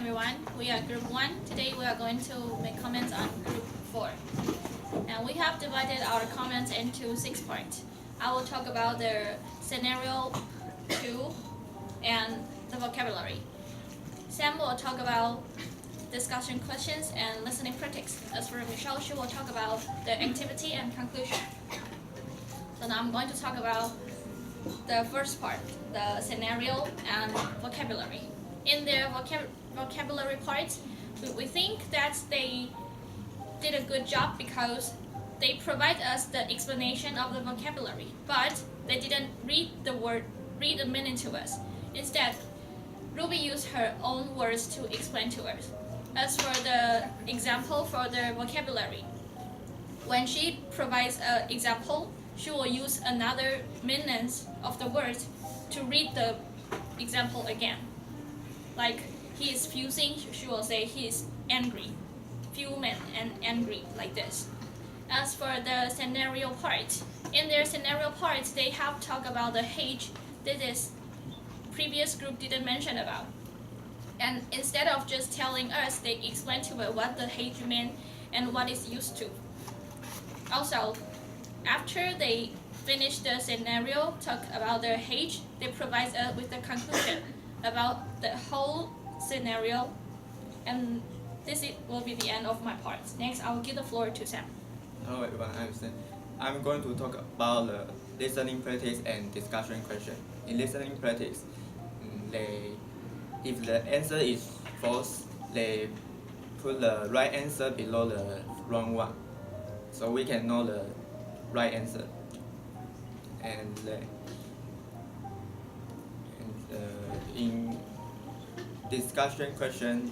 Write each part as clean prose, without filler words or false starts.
everyone. We are Group 1. Today we are going to make comments on Group 4. And we have divided our comments into 6 parts. I will talk about the scenario 2 and the vocabulary. Sam will talk about discussion questions and listening practice. As for Michelle, she will talk about the activity and conclusion. So now I'm going to talk about the first part, the scenario and vocabulary. In their vocabulary part, we think that they did a good job because they provide us the explanation of the vocabulary, but they didn't read the meaning to us. Instead, Ruby used her own words to explain to us. As for the example for the vocabulary, when she provides an example, she will use another meanings of the words to read the example again. Like, he is fusing, she will say he is angry. Fuming and angry, like this. As for the scenario part, in their scenario part, they have talked about the age. This is previous group didn't mention about. And instead of just telling us, they explain to us what the age means and what it's used to. Also, after they finish the scenario, talk about their age, they provide us with the conclusion about the whole scenario. And this will be the end of my part. Next, I will give the floor to Sam. Hello everyone, I'm Sam. I'm going to talk about the listening practice and discussion question. In listening practice, if the answer is false, they put the right answer below the wrong one, so we can know the right answer. And in discussion question,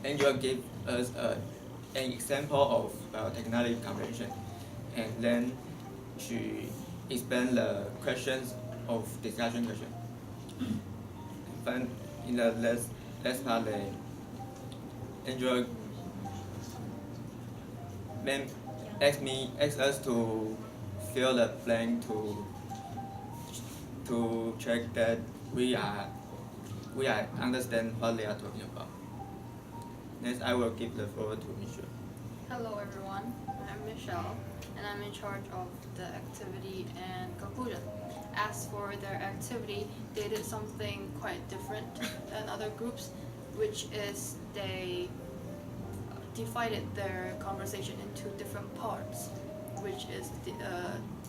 and you will give us an example of technology convention, and then she explain the questions of discussion question. Then in the last part, Angela ask us to fill the blank to check that we are understand what they are talking about. Next, I will give the floor to Michelle. Hello everyone, I'm Michelle, and I'm in charge of the activity and conclusion. As for their activity, they did something quite different than other groups, which is they divided their conversation into different parts,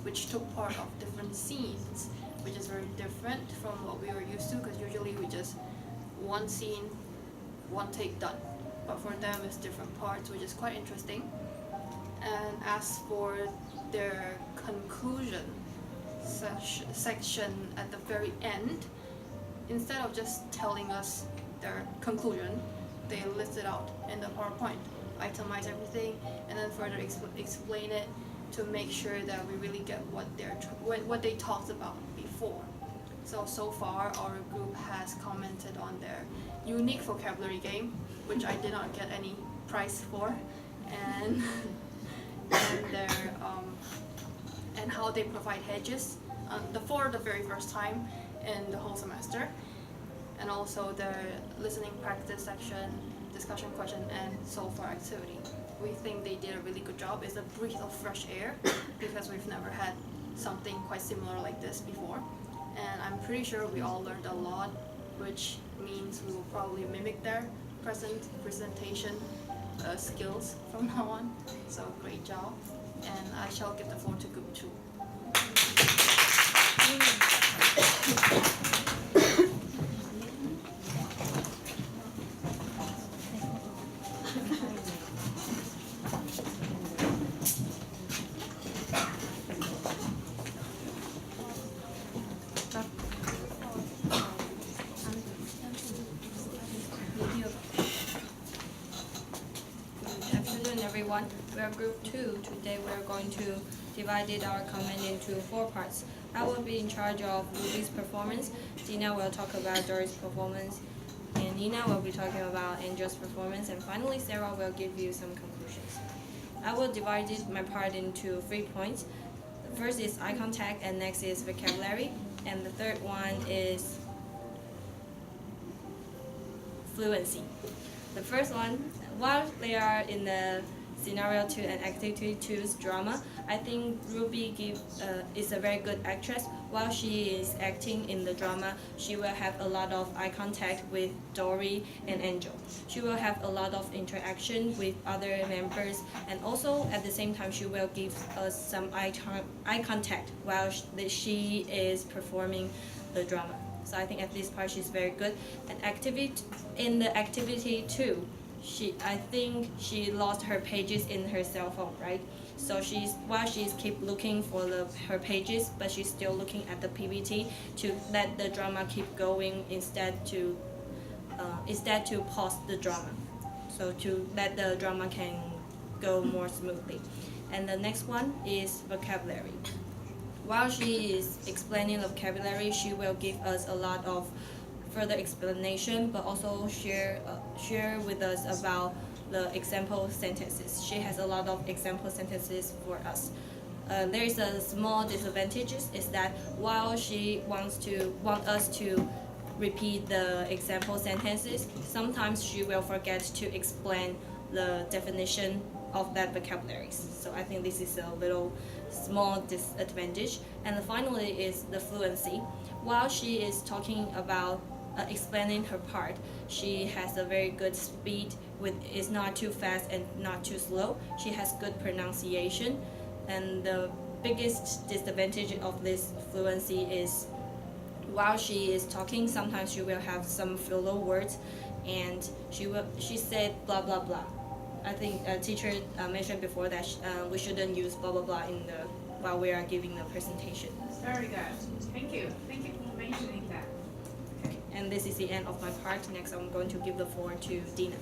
which took part of different scenes, which is very different from what we were used to, because usually we just one scene, one take done. But for them it's different parts, which is quite interesting. And as for their conclusion section at the very end, instead of just telling us their conclusion, they list it out in the PowerPoint, itemize everything, and then further explain it to make sure that we really get what they talked about before. So far our group has commented on their unique vocabulary game, which I did not get any prize for, and their and how they provide hedges for the very first time in the whole semester, and also their listening practice section, discussion question, and so far activity. We think they did a really good job. It's a breath of fresh air because we've never had something quite similar like this before, and I'm pretty sure we all learned a lot, which means we will probably mimic their presentation skills from now on. So great job, and I shall give the floor to Group 2. Everyone, we are Group 2. Today we are going to divide our comment into 4 parts. I will be in charge of Ruby's performance, Dina will talk about Dory's performance, and Nina will be talking about Angel's performance, and finally Sarah will give you some conclusions. I will divide my part into 3 points. The first is eye contact, and next is vocabulary, and the third one is fluency. The first one, while they are in the scenario 2 and activity 2's drama, I think Ruby is a very good actress. While she is acting in the drama, she will have a lot of eye contact with Dory and Angel. She will have a lot of interaction with other members, and also at the same time she will give us some eye contact while she is performing the drama. So I think at this part she's very good. And in the activity 2, I think she lost her pages in her cell phone, right? So while she's keep looking for her pages, but she's still looking at the PPT to let the drama keep going instead to pause the drama, so to let the drama can go more smoothly. And the next one is vocabulary. While she is explaining the vocabulary, she will give us a lot of further explanation, but also share with us about the example sentences. She has a lot of example sentences for us. There is a small disadvantage is that while she want us to repeat the example sentences, sometimes she will forget to explain the definition of that vocabularies. So I think this is a little small disadvantage. And finally is the fluency. While she is talking about explaining her part, she has a very good speed. It's not too fast and not too slow. She has good pronunciation, and the biggest disadvantage of this fluency is while she is talking, sometimes she will have some filler words, and she said blah blah blah. I think a teacher mentioned before that we shouldn't use blah blah blah while we are giving the presentation. That's very good. Thank you. Thank you for mentioning that. And this is the end of my part. Next, I'm going to give the floor to Dina.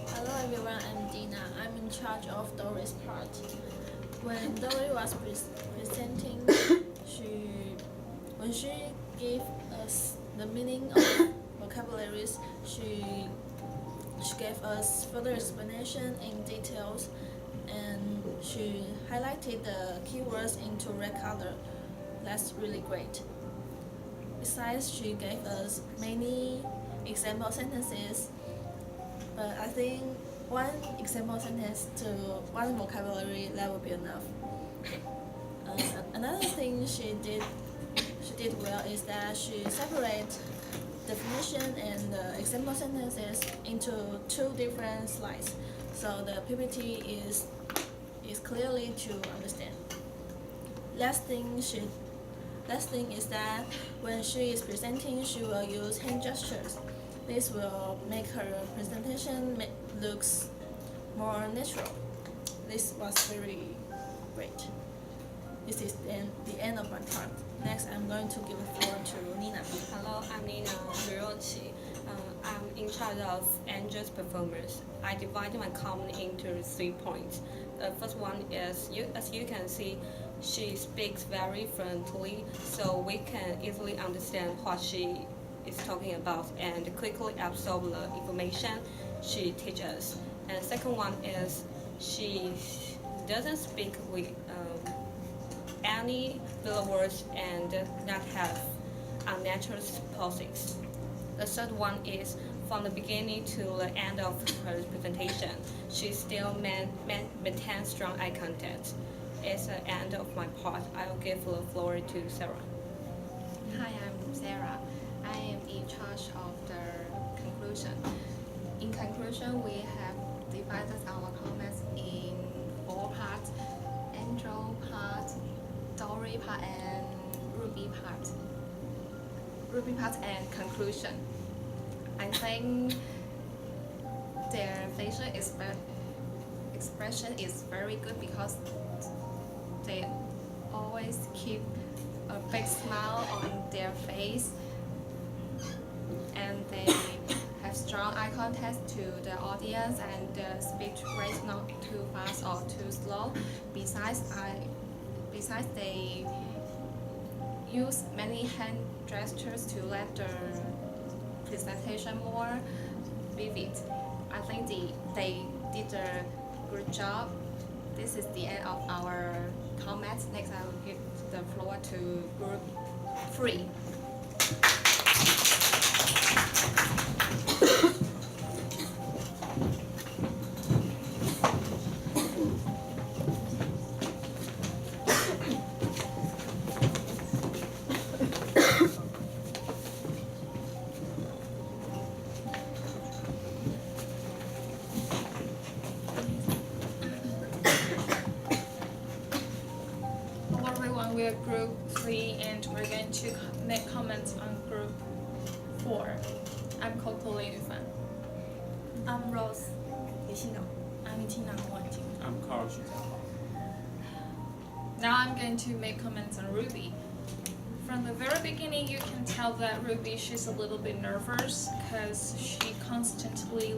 Hello everyone, I'm Dina. I'm in charge of Dory's part. When Dory was presenting, when she gave us the meaning of vocabularies, she gave us further explanation in details, and she highlighted the keywords into red color. That's really great. Besides, she gave us many example sentences, but I think one example sentence to one vocabulary that would be enough. Another thing she did well is that she separated definition and example sentences into 2 different slides, so the PPT is clearly to understand. Last thing is that when she is presenting, she will use hand gestures. This will make her presentation looks more natural. This was very great. This is the end of my part. Next, I'm going to give the floor to Nina. Hello, I'm Nina Hirochi. I'm in charge of Angel's performance. I divided my comment into 3 points. The first one is, as you can see, she speaks very fluently, so we can easily understand what she is talking about and quickly absorb the information she teaches. And the second one is she doesn't speak with any filler words and not have unnatural pauses. The third one is from the beginning to the end of her presentation, she still maintains strong eye contact. It's the end of my part. I will give the floor to Sarah. Hi, I'm Sarah. I am in charge of the conclusion. In conclusion, we have divided our comments in 4 parts: Angel part, Dory part, and Ruby part. Ruby part and conclusion. I think their facial expression is very good because they always keep a big smile on their face, and they have strong eye contact to the audience, and the speech rate not too fast or too slow. Besides, they use many hand gestures to let the presentation more vivid. I think they did a good job. This is the end of our comments. Next, I will give the floor to group 3. make comments on group 4. I'm Coco Lady Fan. I'm Rose. I'm Tina Huanjing. I'm Carl. Now I'm going to make comments on Ruby. From the very beginning, you can tell that Ruby, she's a little bit nervous because she constantly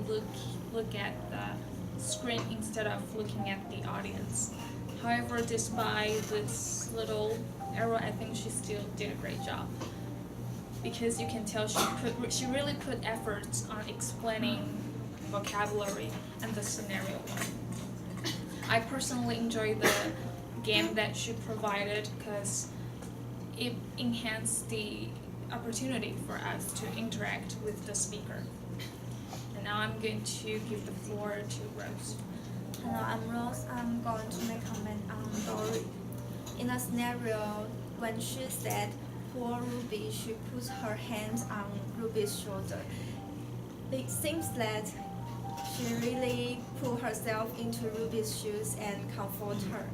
look at the screen instead of looking at the audience. However, despite this little error, I think she still did a great job because you can tell she really put efforts on explaining vocabulary and the scenario one. I personally enjoy the game that she provided because it enhanced the opportunity for us to interact with the speaker. And now I'm going to give the floor to Rose. Hello, I'm Rose. I'm going to make a comment on Dory. In a scenario, when she said, poor Ruby, she put her hands on Ruby's shoulder. It seems that she really put herself into Ruby's shoes and comfort her.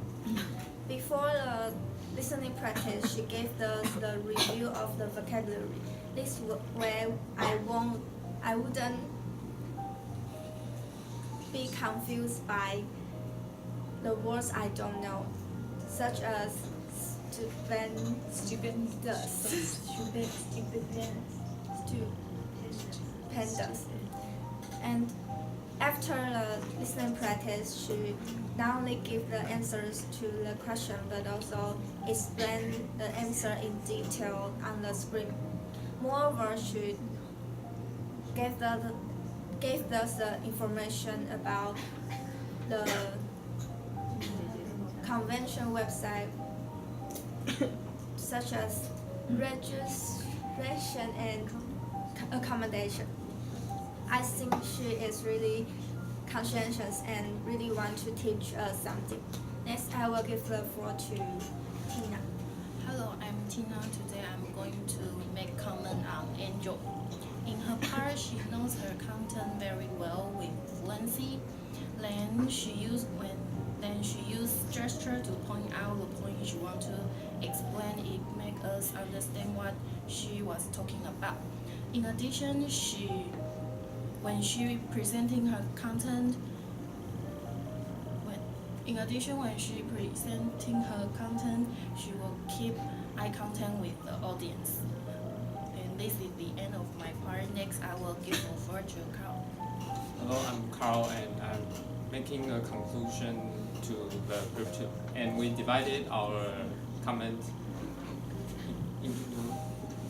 Before the listening practice, she gave us the review of the vocabulary. This way, I wouldn't be confused by the words I don't know, such as stupendous. And after the listening practice, she not only give the answers to the question, but also explain the answer in detail on the screen. Moreover, she gave us the information about the convention website, such as registration and accommodation. I think she is really conscientious and really want to teach us something. Next, I will give the floor to Tina. Hello, I'm Tina. Today I'm going to make comment on Angel. In her part, she knows her content very well with fluency. Then she used gesture to point out the point she want to explain. It make us understand what she was talking about. In addition, when she presenting her content, she will keep eye contact with the audience. And this is the end of my part. Next, I will give the floor to Carl. Hello, I'm Carl, and I'm making a conclusion to the group 2. And we divided our comment into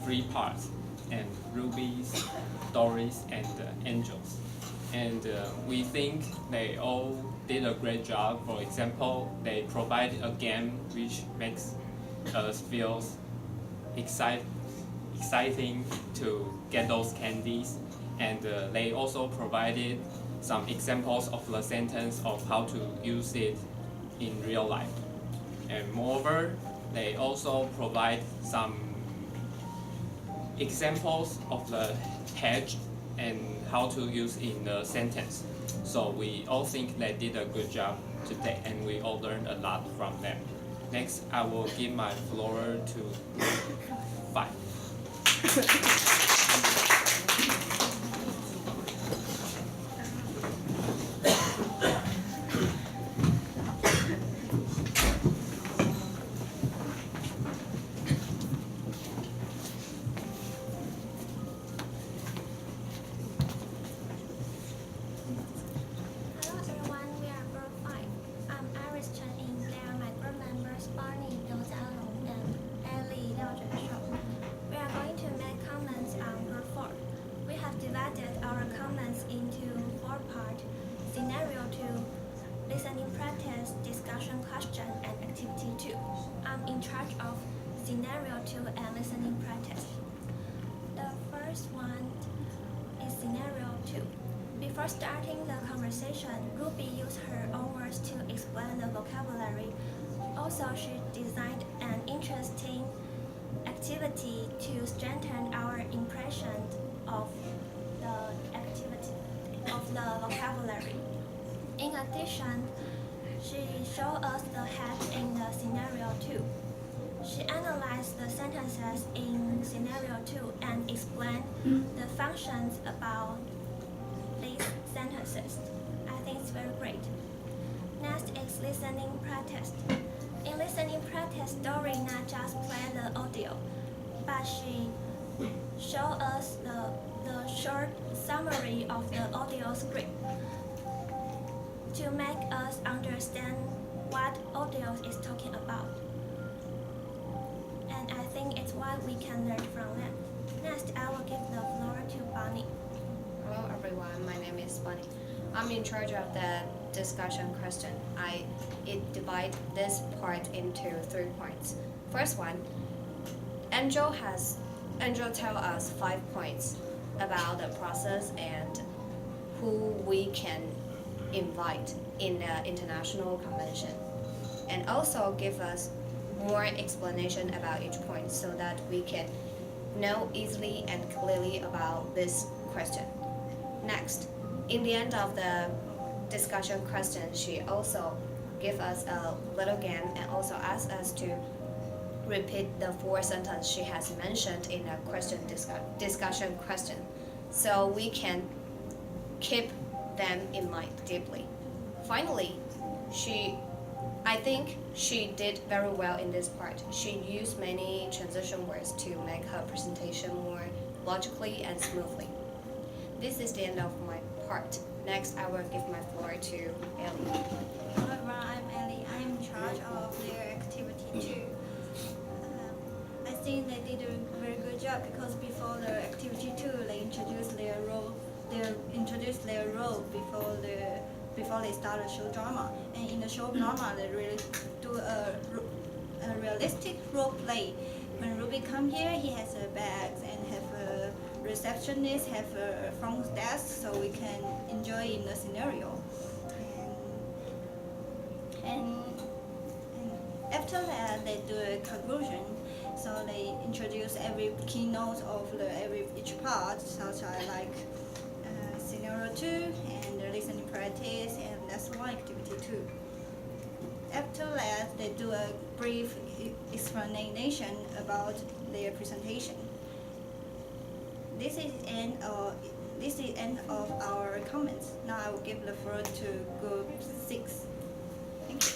3 parts, and Rubies, Doris, and Angels. And we think they all did a great job. For example, they provided a game which makes us feel exciting to get those candies. And they also provided some examples of the sentence of how to use it in real life. And moreover, they also provide some examples of the hedge and how to use in the sentence. So we all think they did a good job today, and we all learned a lot from them. Next, I will give my floor to 5. Hello everyone, we are group 5. I'm Iris Chen Ying. They are my group members Barney, Liu Jialong, and Ellie Liao Zhenshou. We are going to make comments on group 4. We have divided our comments into 4 parts: scenario 2, listening practice, discussion question, and activity 2. I'm in charge of scenario 2 and listening practice. The first one is scenario 2. Before starting the conversation, Ruby used her own words to explain the vocabulary. Also, she designed an interesting activity to strengthen our impression of the vocabulary. In addition, she showed us the head in the scenario 2. She analyzed the sentences in scenario 2 and explained the functions about these sentences. I think it's very great. Next is listening practice. In listening practice, Dory not just play the audio, but she showed us the short summary of the audio script to make us understand what audio is talking about. And I think it's what we can learn from them. Next, I will give the floor to Bonnie. Hello everyone, my name is Bunny. I'm in charge of the discussion question. It divides this part into 3 points. First one, Angel tell us 5 points about the process and who we can invite in the international convention, and also give us more explanation about each point so that we can know easily and clearly about this question. Next, in the end of the discussion question, she also gave us a little game and also asked us to repeat the 4 sentences she has mentioned in a discussion question, so we can keep them in mind deeply. Finally, I think she did very well in this part. She used many transition words to make her presentation more logically and smoothly. This is the end of my part. Next, I will give my floor to Ellie. Hello everyone, I'm Ellie. I'm in charge of their activity 2. I think they did a very good job because before the activity 2, they introduced their role. Before they start the show drama. And in the show drama, they really do a realistic role play. When Ruby come here, he has a bag and have a receptionist, have a front desk, so we can enjoy in the scenario. And after that, they do a conclusion. So they introduce every keynote of each part, such as like scenario 2 and the listening practice, and that's one activity 2. After that, they do a brief explanation about their presentation. This is end of our comments. Now I will give the floor to group 6. Thank you.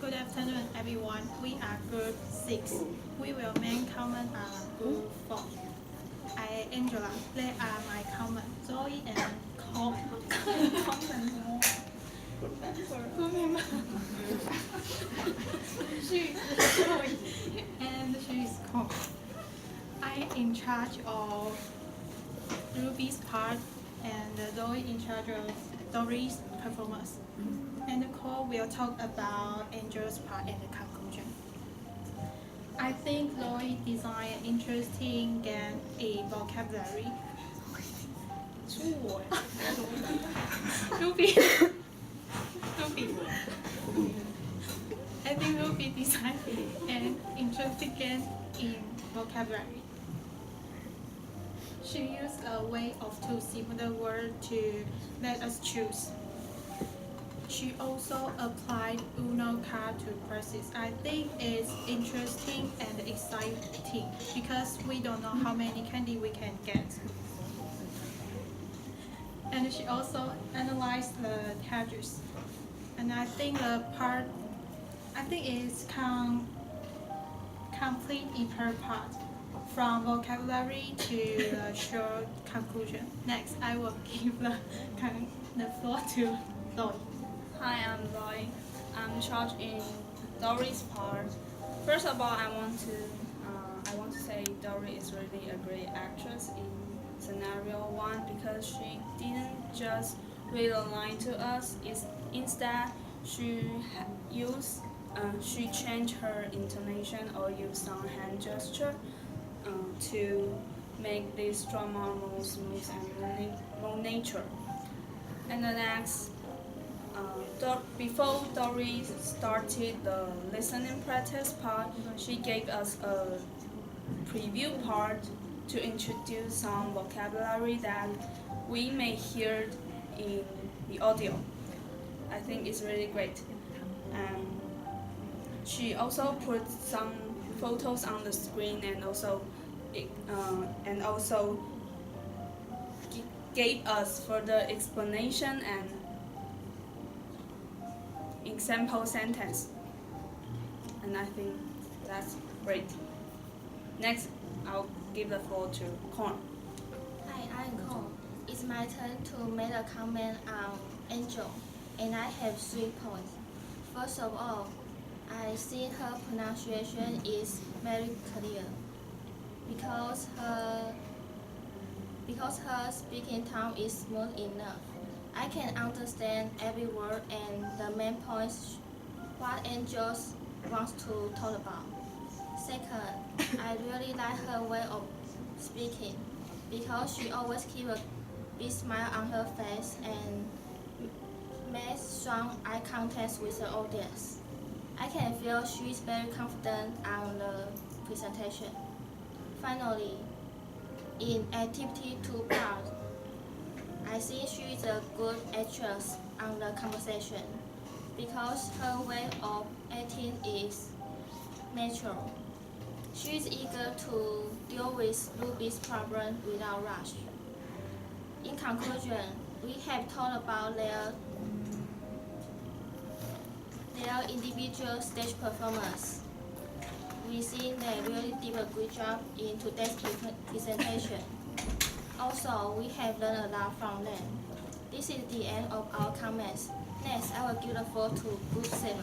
Good afternoon, everyone. We are group 6. We will make comment on group 4. I am Angela. They are my comment. Zoe and Cole. She is Zoe and she is Cole. I am in charge of Ruby's part and Zoe in charge of Dory's performance. And Cole will talk about Angel's part and the conclusion. I think Zoe designed an interesting game in vocabulary. Ruby. I think Ruby designed an interesting game in vocabulary. She used a way of 2 similar words to let us choose. She also applied Uno card to process. I think it's interesting and exciting because we don't know how many candy we can get. And she also analyzed the characters. And I think it's complete in her part, from vocabulary to the short conclusion. Next, I will give the floor to Zoe. Hi, I'm Zoe. I'm in charge in Dory's part. First of all, I want to say Dory is really a great actress in scenario 1 because she didn't just read a line to us. Instead, she changed her intonation or used some hand gesture to make this drama more smooth and more nature. And the next, before Dory started the listening practice part, she gave us a preview part to introduce some vocabulary that we may hear in the audio. I think it's really great. And she also put some photos on the screen and also gave us further explanation and example sentence. And I think that's great. Next, I'll give the floor to Corn. Hi, I'm Cole. It's my turn to make a comment on Angel, and I have 3 points. First of all, I think her pronunciation is very clear because her speaking tone is smooth enough. I can understand every word and the main points what Angel wants to talk about. Second, I really like her way of speaking because she always keeps a big smile on her face and makes strong eye contact with the audience. I can feel she is very confident on the presentation. Finally, in activity 2 part, I think she is a good actress on the conversation because her way of acting is natural. She is eager to deal with Ruby's problem without rush. In conclusion, we have talked about their individual stage performance. We think they really did a good job in today's presentation. Also, we have learned a lot from them. This is the end of our comments. Next, I will give the floor to Group 7.